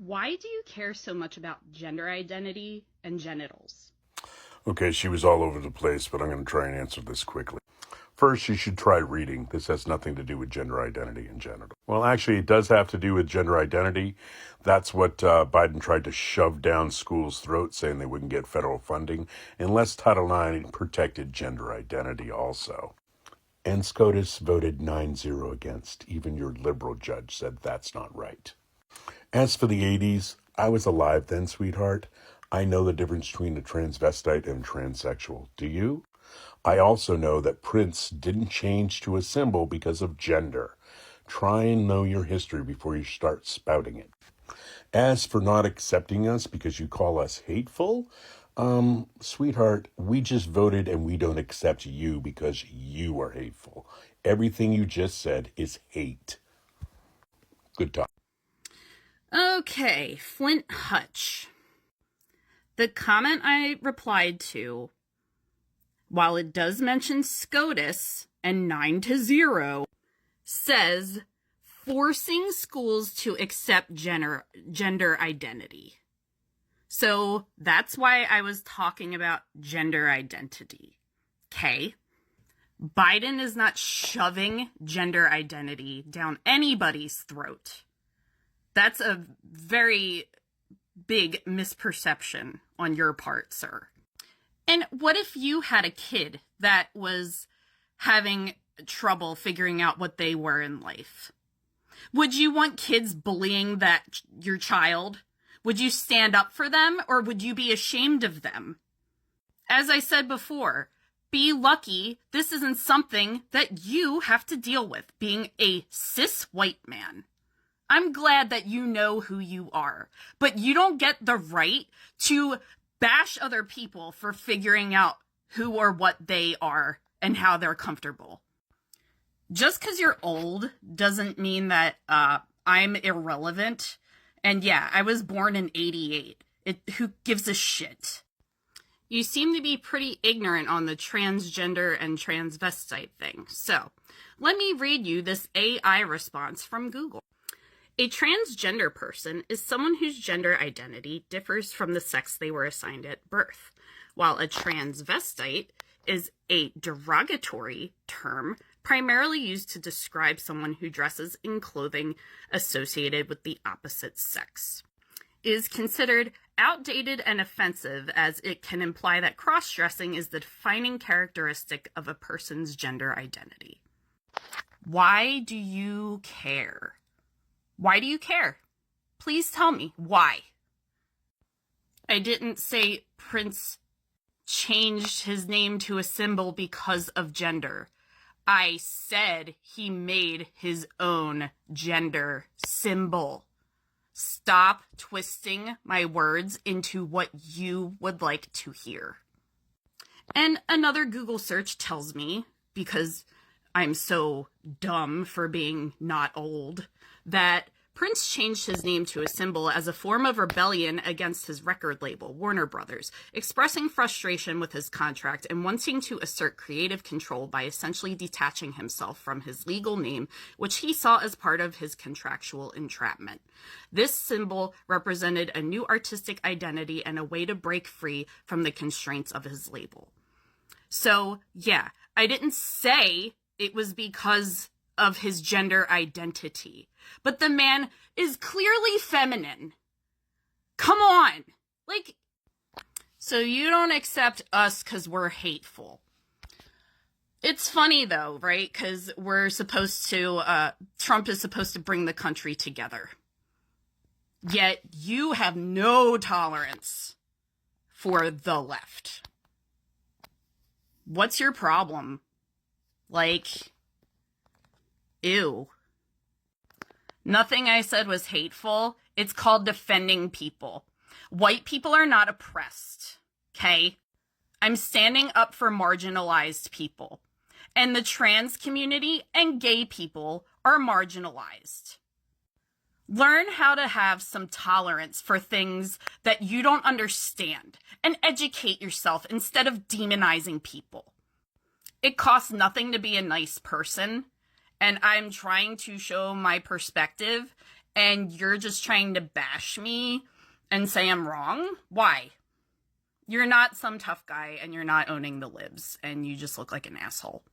Why do you care so much about gender identity and genitals? Okay, she was all over the place, but I'm going to try and answer this quickly. First, you should try reading. This has nothing to do with gender identity and genital. Well, actually, it does have to do with gender identity. That's what Biden tried to shove down schools' throats, saying they wouldn't get federal funding unless Title IX protected gender identity also. And SCOTUS voted 9-0 against. Even your liberal judge said that's not right. As for the 80s, I was alive then, sweetheart. I know the difference between a transvestite and transsexual. Do you? I also know that Prince didn't change to a symbol because of gender. Try and know your history before you start spouting it. As for not accepting us because you call us hateful, sweetheart, we just voted and we don't accept you because you are hateful. Everything you just said is hate. Good talk. Okay, flinthutch. The comment I replied to, while it does mention SCOTUS and 9-0, says forcing schools to accept gender identity. So that's why I was talking about gender identity. Okay? Biden is not shoving gender identity down anybody's throat. That's a very big misperception on your part, sir. And what if you had a kid that was having trouble figuring out what they were in life? Would you want kids bullying your child? Would you stand up for them, or would you be ashamed of them? As I said before, be lucky this isn't something that you have to deal with, being a cis white man. I'm glad that you know who you are, but you don't get the right to bash other people for figuring out who or what they are and how they're comfortable. Just because you're old doesn't mean that I'm irrelevant. And yeah, I was born in 88. Who gives a shit? You seem to be pretty ignorant on the transgender and transvestite thing. So let me read you this AI response from Google. A transgender person is someone whose gender identity differs from the sex they were assigned at birth, while a transvestite is a derogatory term primarily used to describe someone who dresses in clothing associated with the opposite sex. It is considered outdated and offensive as it can imply that cross-dressing is the defining characteristic of a person's gender identity. Why do you care? Why do you care? Please tell me why. I didn't say Prince changed his name to a symbol because of gender. I said he made his own gender symbol. Stop twisting my words into what you would like to hear. And another Google search tells me, because I'm so dumb for being not old, that Prince changed his name to a symbol as a form of rebellion against his record label, Warner Brothers, expressing frustration with his contract and wanting to assert creative control by essentially detaching himself from his legal name, which he saw as part of his contractual entrapment. This symbol represented a new artistic identity and a way to break free from the constraints of his label. So, yeah, I didn't say it was because of his gender identity. But the man is clearly feminine. Come on. So you don't accept us because we're hateful. It's funny though, right? Because we're supposed to, Trump is supposed to bring the country together. Yet you have no tolerance for the left. What's your problem? Ew. Nothing I said was hateful. It's called defending people. White people are not oppressed, okay? I'm standing up for marginalized people. And the trans community and gay people are marginalized. Learn how to have some tolerance for things that you don't understand and educate yourself instead of demonizing people. It costs nothing to be a nice person. And I'm trying to show my perspective, and you're just trying to bash me and say I'm wrong? Why? You're not some tough guy, and you're not owning the libs, and you just look like an asshole.